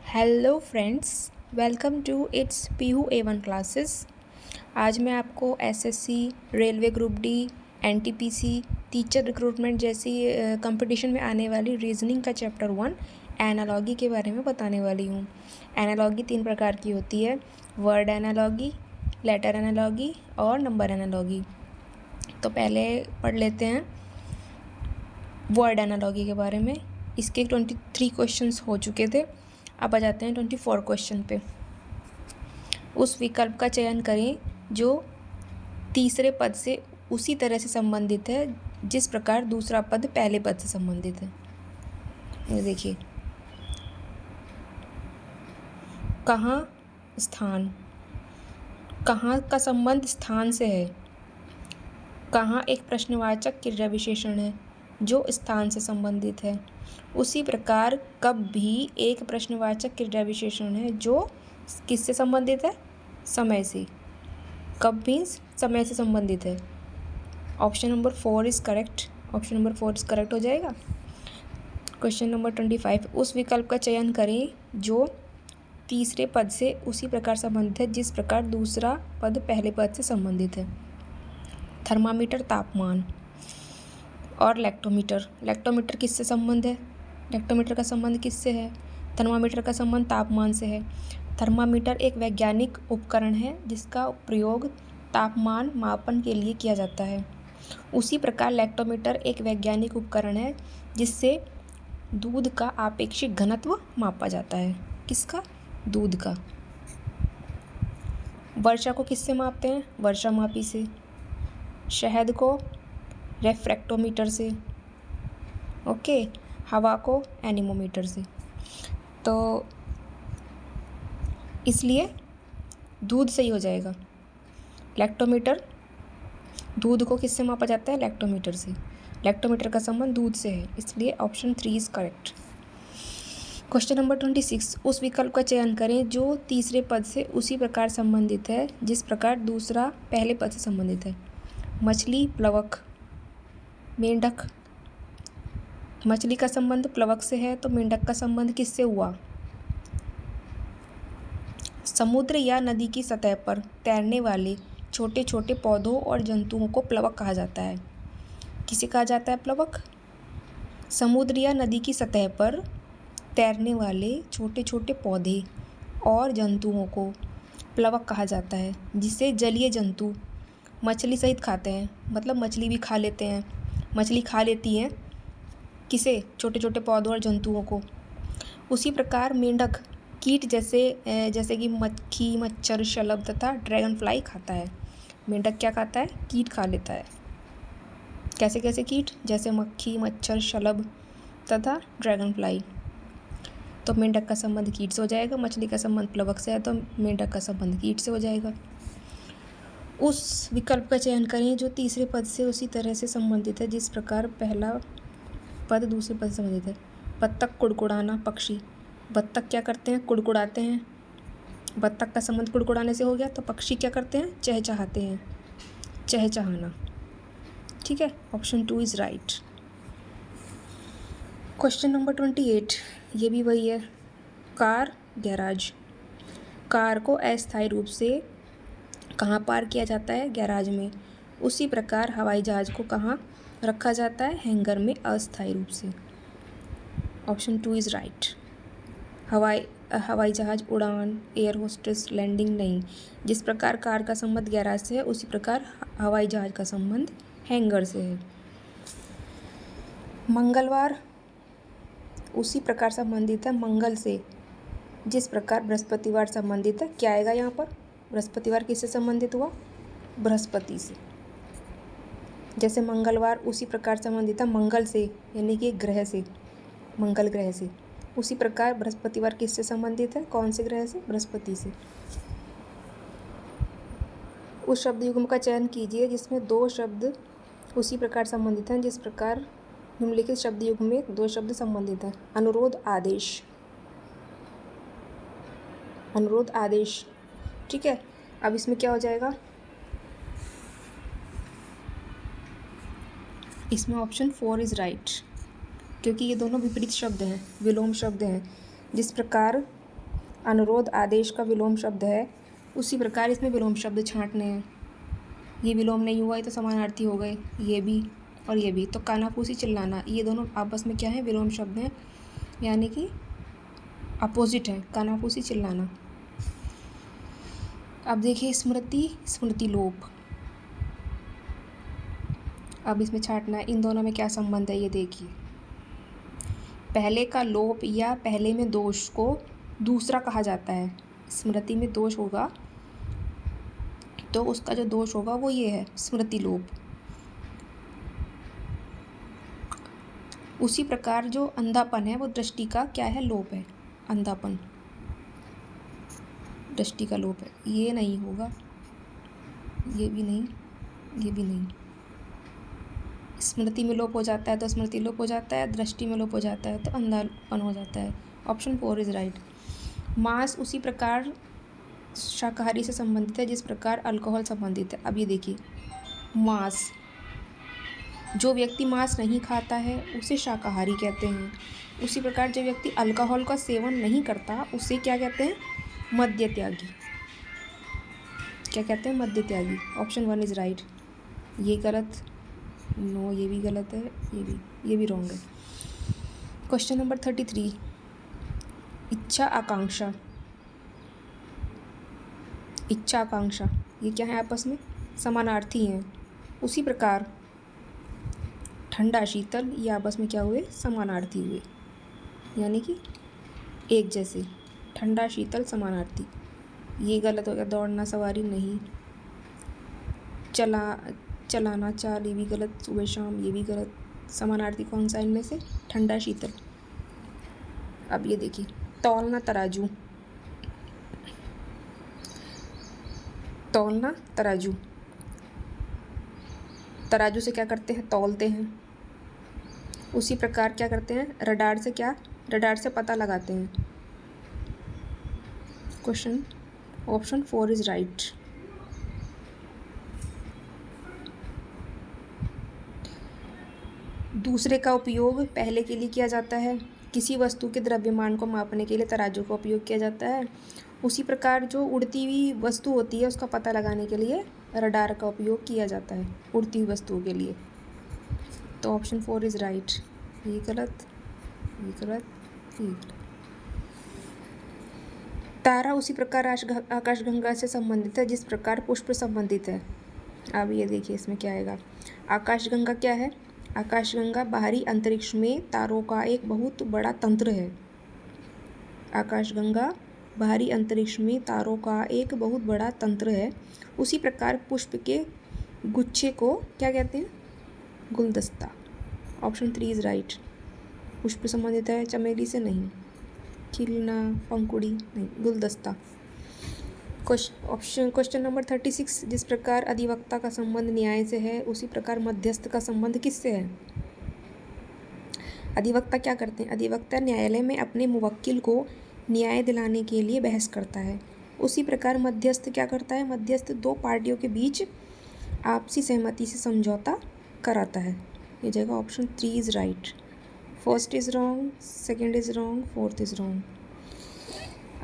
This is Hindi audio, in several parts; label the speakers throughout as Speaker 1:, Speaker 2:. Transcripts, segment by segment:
Speaker 1: Hello friends, welcome to it's Pihu A1 classes. आज मैं आपको SSC, railway group D, NTPC, teacher recruitment जैसी कंपटीशन में आने वाली रीजनिंग का चैप्टर 1 एनालॉगी के बारे में बताने वाली हूँ। एनालॉगी 3 प्रकार की होती है, वर्ड एनालॉगी, लेटर एनालॉगी और नंबर एनालॉगी। तो पहले पढ़ लेते हैं वर्ड एनालॉगी के बारे में। इसके 23 क्वेश्चंस हो चुके थे। अब आ जाते हैं 24 क्वेश्चन पे। उस विकल्प का चयन करें जो तीसरे पद से उसी तरह से संबंधित है जिस प्रकार दूसरा पद पहले पद से संबंधित है। ये देखिए, कहाँ स्थान, कहाँ का संबंध स्थान से है। कहाँ एक प्रश्नवाचक क्रिया विशेषण है जो स्थान से संबंधित है। उसी प्रकार कब भी एक प्रश्नवाचक क्रिया विशेषण है जो किससे संबंधित है, समय से। कब मीन्स समय से संबंधित है। Option number 4 is correct. Option number 4 is correct हो जाएगा। क्वेश्चन नंबर 25, उस विकल्प का चयन करें जो तीसरे पद से उसी प्रकार संबंधित है जिस प्रकार दूसरा पद पहले पद से संबंधित है। थर्मामीटर तापमान और लेक्टोमीटर। लेक्टोमीटर किससे संबंध है? लेक्टोमीटर का संबंध किससे है? थर्मामीटर का संबंध तापमान से है। थर्मामीटर एक वैज्ञानिक उपकरण है जिसका प्रयोग तापमान मापन के लिए किया जाता है। उसी प्रकार लेक्टोमीटर एक वैज्ञानिक उपकरण है जिससे दूध का आपेक्षिक घनत्व मापा जाता है। किसका? दूध का। वर्षा को किससे मापते हैं? वर्षा मापी से। शहद को रेफ्रेक्टोमीटर से। ओके, हवा को एनीमोमीटर से। तो इसलिए दूध सही हो जाएगा। लेक्टोमीटर, दूध को किससे मापा जाता है? लेक्टोमीटर से। लेक्टोमीटर का संबंध दूध से है, इसलिए option 3 is correct. Question number 26, उस विकल्प का चयन करें जो तीसरे पद से उसी प्रकार संबंधित है जिस प्रकार दूसरा पहले पद से संबंधित है। मछली, प्लवक, मेंढक। मछली का संबंध प्लवक से है तो मेंढक का संबंध किससे हुआ? समुद्र या नदी की सतह पर तैरने वाले छोटे छोटे पौधों और जंतुओं को प्लवक कहा जाता है। किसे कहा जाता है प्लवक? समुद्र या नदी की सतह पर तैरने वाले छोटे छोटे पौधे और जंतुओं को प्लवक कहा जाता है, जिसे जलीय जंतु मछली सहित खाते हैं। मतलब मछली भी खा लेते हैं, मछली खा लेती हैं किसे? छोटे छोटे पौधों और जंतुओं को। उसी प्रकार मेंढक कीट जैसे कि मक्खी, मच्छर, शलभ तथा ड्रैगन फ्लाई खाता है। मेंढक क्या खाता है? कीट खा लेता है। कैसे कैसे कीट? जैसे मक्खी, मच्छर, शलभ तथा ड्रैगन फ्लाई। तो मेंढक का संबंध कीट से हो जाएगा। मछली का संबंध प्लवक से है तो मेंढक का संबंध कीट से हो जाएगा। उस विकल्प का चयन करें जो तीसरे पद से उसी तरह से संबंधित है जिस प्रकार पहला पद दूसरे पद से संबंधित है। बत्तख, कुड़कुड़ाना, पक्षी। बत्तख क्या करते हैं? कुड़कुड़ाते हैं। बत्तख का संबंध कुड़कुड़ाने से हो गया। तो पक्षी क्या करते हैं? चहचहाते हैं, चहचहाना। ठीक है, option 2 is right. Question number 28, ये भी वही है। Car, garage. कार को अस्थायी रूप से कहाँ पार्क किया जाता है? गैराज में। उसी प्रकार हवाई जहाज को कहाँ रखा जाता है? हैंगर में अस्थायी रूप से। Option 2 is right. हवाई जहाज उड़ान, एयर होस्टेस, लैंडिंग नहीं। जिस प्रकार कार का संबंध गैराज से है उसी प्रकार हवाई जहाज का संबंध हैंगर से है। मंगलवार उसी प्रकार संबंधित है मंगल से जिस प्रकार बृहस्पतिवार संबंधित है। क्या आएगा यहाँ पर? बृहस्पतिवार किससे संबंधित हुआ? बृहस्पति से। जैसे मंगलवार उसी प्रकार संबंधित है मंगल से, यानी कि ग्रह से, मंगल ग्रह से। उसी प्रकार बृहस्पतिवार किससे संबंधित है? कौन से ग्रह से? बृहस्पति से। उस शब्द युग्म का चयन कीजिए जिसमें 2 शब्द उसी प्रकार संबंधित हैं जिस प्रकार निम्नलिखित शब्द युग्म में 2 शब्द संबंधित हैं। अनुरोध, आदेश। अनुरोध, आदेश। ठीक है, अब इसमें क्या हो जाएगा? इसमें ऑप्शन 4 इज राइट, क्योंकि ये दोनों विपरीत शब्द हैं, विलोम शब्द हैं। जिस प्रकार अनुरोध आदेश का विलोम शब्द है, उसी प्रकार इसमें विलोम शब्द छांटने हैं। ये विलोम नहीं हुआ, ये तो समानार्थी हो गए, ये भी और ये भी। तो कानाफूसी चिल्लाना, ये दोनों आपस में क्या है, विलोम शब्द हैं, यानी कि अपोजिट है, कानाफूसी चिल्लाना। अब देखिए स्मृति स्मृति लोप। अब इसमें छांटना है, इन दोनों में क्या संबंध है ये देखिए। पहले का लोप या पहले में दोष को दूसरा कहा जाता है। स्मृति में दोष होगा तो उसका जो दोष होगा वो ये है, स्मृति लोप। उसी प्रकार जो अंधापन है वो दृष्टि का क्या है, लोप है। अंधापन दृष्टि का लोप है, ये नहीं होगा, ये भी नहीं, ये भी नहीं। स्मृति में लोप हो जाता है तो स्मृति लोप हो जाता है, दृष्टि में लोप हो जाता है तो अंधापन हो जाता है। Option 4 is right. मांस उसी प्रकार शाकाहारी से संबंधित है जिस प्रकार अल्कोहल संबंधित है। अब ये देखिए, मांस, जो व्यक्ति मांस नहीं खाता है उसे शाकाहारी कहते हैं। उसी प्रकार जो व्यक्ति अल्कोहल का सेवन नहीं करता उसे क्या कहते हैं, मद्य त्यागी। क्या कहते हैं, मद्य त्यागी। Option 1 is right. ये गलत, नो ये भी गलत है, ये भी रॉन्ग है। क्वेश्चन नंबर 33, इच्छा आकांक्षा। इच्छा आकांक्षा ये क्या है, आपस में समानार्थी हैं। उसी प्रकार ठंडा शीतल ये आपस में क्या हुए, समानार्थी हुए, यानी कि एक जैसे। ठंडा शीतल समानार्थी, ये गलत हो गया। दौड़ना सवारी नहीं, चलाना चाल ये भी गलत, सुबह शाम ये भी गलत। समानार्थी कौन सा इनमें से, ठंडा शीतल। अब ये देखिए, तौलना तराजू। तौलना तराजू, तराजू से क्या करते हैं, तौलते हैं। उसी प्रकार क्या करते हैं, रडार से क्या, रडार से पता लगाते हैं। Question option 4 is right. दूसरे का उपयोग पहले के लिए किया जाता है। किसी वस्तु के द्रव्यमान को मापने के लिए तराजू का उपयोग किया जाता है। उसी प्रकार जो उड़ती हुई वस्तु होती है उसका पता लगाने के लिए रडार का उपयोग किया जाता है, उड़ती हुई वस्तुओं के लिए। तो ऑप्शन 4 इज राइट। ये गलत, ये गलत, ये गलत। तारा उसी प्रकार आकाशगंगा से संबंधित है जिस प्रकार पुष्प संबंधित है। अब ये देखिए इसमें क्या आएगा। आकाशगंगा क्या है, आकाशगंगा बाहरी अंतरिक्ष में तारों का एक बहुत बड़ा तंत्र है। आकाशगंगा बाहरी अंतरिक्ष में तारों का एक बहुत बड़ा तंत्र है। उसी प्रकार पुष्प के गुच्छे को क्या कहते हैं, गुलदस्ता। Option 3 is right. पुष्प संबंधित है, चमेली से नहीं, खिलना, पंखुड़ी नहीं, गुलदस्ता। क्वेश्चन नंबर 36, जिस प्रकार अधिवक्ता का संबंध न्याय से है उसी प्रकार मध्यस्थ का संबंध किससे है। अधिवक्ता क्या करते हैं, अधिवक्ता न्यायालय में अपने मुवक्किल को न्याय दिलाने के लिए बहस करता है। उसी प्रकार मध्यस्थ क्या करता है, मध्यस्थ दो पार्टियों के बीच आपसी सहमति से समझौता कराता है। ये जगह option 3 is right. First is wrong, second is wrong, fourth is wrong.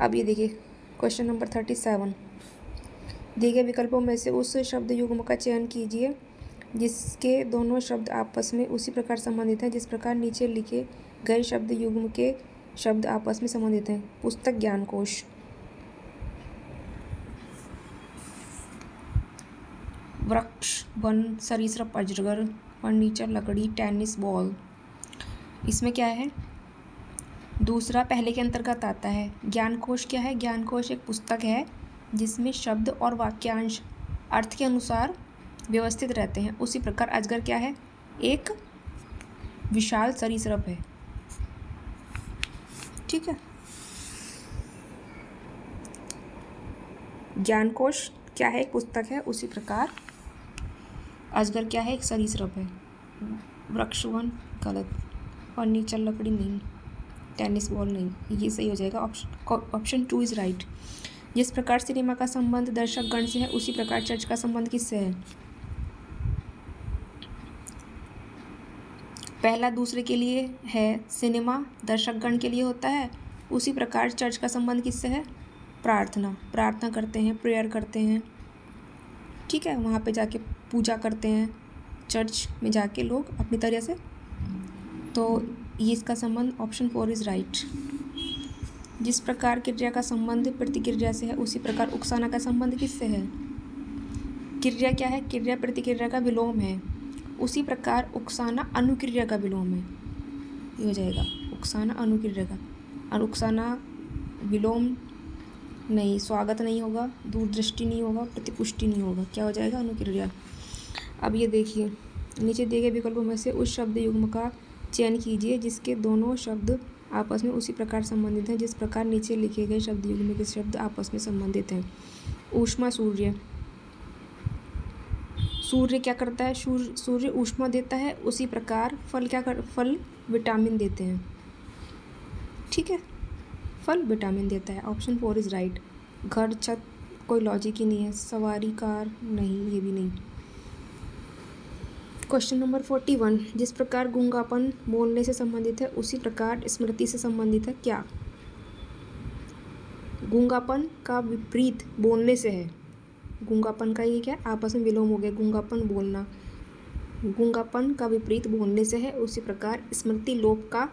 Speaker 1: अब ये देखिए क्वेश्चन नंबर 37, दिए गए विकल्पों में से उस शब्द युग्म का चयन कीजिए जिसके दोनों शब्द आपस में उसी प्रकार संबंधित हैं जिस प्रकार नीचे लिखे गए शब्द युग्म के शब्द आपस में संबंधित हैं। पुस्तक, ज्ञानकोश। वृक्ष, वन, सरीसृप, अजगर, फर्नीचर, लकड़ी, टेनिस बॉल। इसमें क्या है, दूसरा पहले के अंतर्गत आता है। ज्ञानकोश क्या है, ज्ञानकोश एक पुस्तक है जिसमें शब्द और वाक्यांश अर्थ के अनुसार व्यवस्थित रहते हैं। उसी प्रकार अजगर क्या है, एक विशाल सरीसृप है। ठीक है, ज्ञानकोश क्या है, एक पुस्तक है, उसी प्रकार अजगर क्या है, एक सरीसृप है। वृक्ष वन गलत, फर्नीचर लकड़ी नहीं, टेनिस बॉल नहीं, ये सही हो जाएगा। Option 2 is right. जिस प्रकार सिनेमा का संबंध दर्शक गण से है उसी प्रकार चर्च का संबंध किससे है। पहला दूसरे के लिए है, सिनेमा दर्शक गण के लिए होता है, उसी प्रकार चर्च का संबंध किससे है? प्रार्थना, प्रार्थना करते हैं, प्रेयर करते हैं, ठीक है, वहाँ पे जाके पूजा करते हैं, चर्च में जाके लोग अपनी तरह से। तो ये इसका संबंध ऑप्शन 4 इज़ राइट। जिस प्रकार क्रिया का संबंध प्रतिक्रिया से है उसी प्रकार उकसाना का संबंध किससे है? क्रिया क्या है? क्रिया प्रतिक्रिया का विलोम है, उसी प्रकार उकसाना अनुक्रिया का विलोम है। ये हो जाएगा उकसाना अनुक्रिया का, और उकसाना विलोम नहीं, स्वागत नहीं होगा, दूरदृष्टि नहीं होगा, प्रतिपुष्टि नहीं होगा, क्या हो जाएगा? अनुक्रिया। अब ये देखिए, नीचे दिए गए विकल्पों में से उस शब्द युग्म का चयन कीजिए जिसके दोनों शब्द आपस में उसी प्रकार संबंधित हैं जिस प्रकार नीचे लिखे गए शब्द युग्म के शब्द आपस में संबंधित हैं। ऊष्मा सूर्य, सूर्य क्या करता है? सूर्य ऊष्मा देता है, उसी प्रकार फल विटामिन देते हैं, ठीक है, फल विटामिन देता है। Option 4 is right. घर, छत, कोई लॉजिक ही नहीं है। सवारी, कार, नहीं, ये भी नहीं। क्वेश्चन नंबर 41, जिस प्रकार गूंगापन बोलने से संबंधित है उसी प्रकार स्मृति से संबंधित है क्या? गूंगापन का विपरीत बोलने से है। गूंगापन का ये क्या? आपस में विलोम हो गया, गूंगापन बोलना। गूंगापन का विपरीत बोलने से है, उसी प्रकार स्मृति लोप का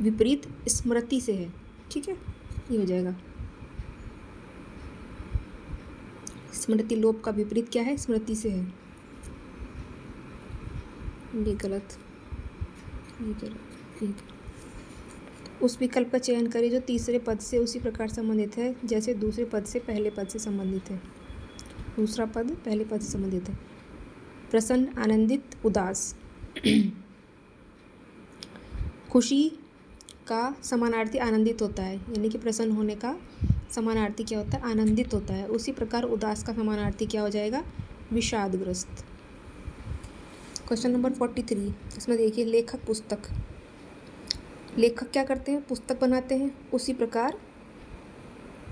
Speaker 1: विपरीत स्मृति से है, ठीक है, ये हो जाएगा। स्मृति लोप का विपरीत क्या है? स्मृति से है। ये गलत, ये गलत, ये गलत। उस विकल्प का चयन करें जो तीसरे पद से उसी प्रकार संबंधित है जैसे दूसरे पद से पहले पद से संबंधित है। दूसरा पद पहले पद से संबंधित है। प्रसन्न, आनंदित, उदास। खुशी का समानार्थी आनंदित होता है, यानी कि प्रसन्न होने का समानार्थी क्या होता है? आनंदित होता है। उसी प्रकार उदास का समानार्थी क्या हो जाएगा? विषादग्रस्त। क्वेश्चन नंबर 43, इसमें देखिए लेखक पुस्तक। लेखक क्या करते हैं? पुस्तक बनाते हैं, उसी प्रकार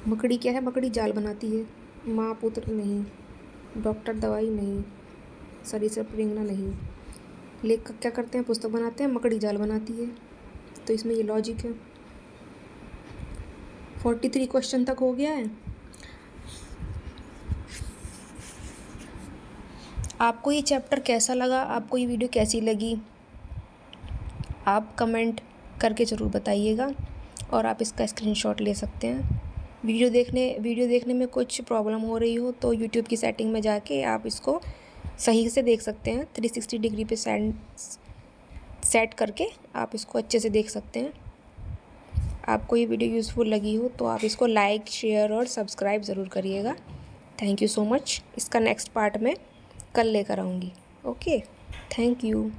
Speaker 1: मकड़ी क्या है? मकड़ी जाल बनाती है। माँ पुत्र नहीं, डॉक्टर दवाई नहीं, सरीसृप रेंगना नहीं। लेखक क्या करते हैं? पुस्तक बनाते हैं, मकड़ी जाल बनाती है, तो इसमें ये लॉजिक है। 43 क्वेश्चन तक हो गया है। आपको ये चैप्टर कैसा लगा? आपको ये वीडियो कैसी लगी? आप कमेंट करके ज़रूर बताइएगा, और आप इसका स्क्रीनशॉट ले सकते हैं। वीडियो देखने में कुछ प्रॉब्लम हो रही हो तो यूट्यूब की सेटिंग में जाके आप इसको सही से देख सकते हैं। 360 डिग्री पे सेट करके आप इसको अच्छे से देख सकते हैं। आपको ये वीडियो यूज़फुल लगी हो तो आप इसको लाइक, शेयर और सब्सक्राइब ज़रूर करिएगा। Thank you so much. इसका नेक्स्ट पार्ट में कल लेकर आऊँगी। Okay, thank you.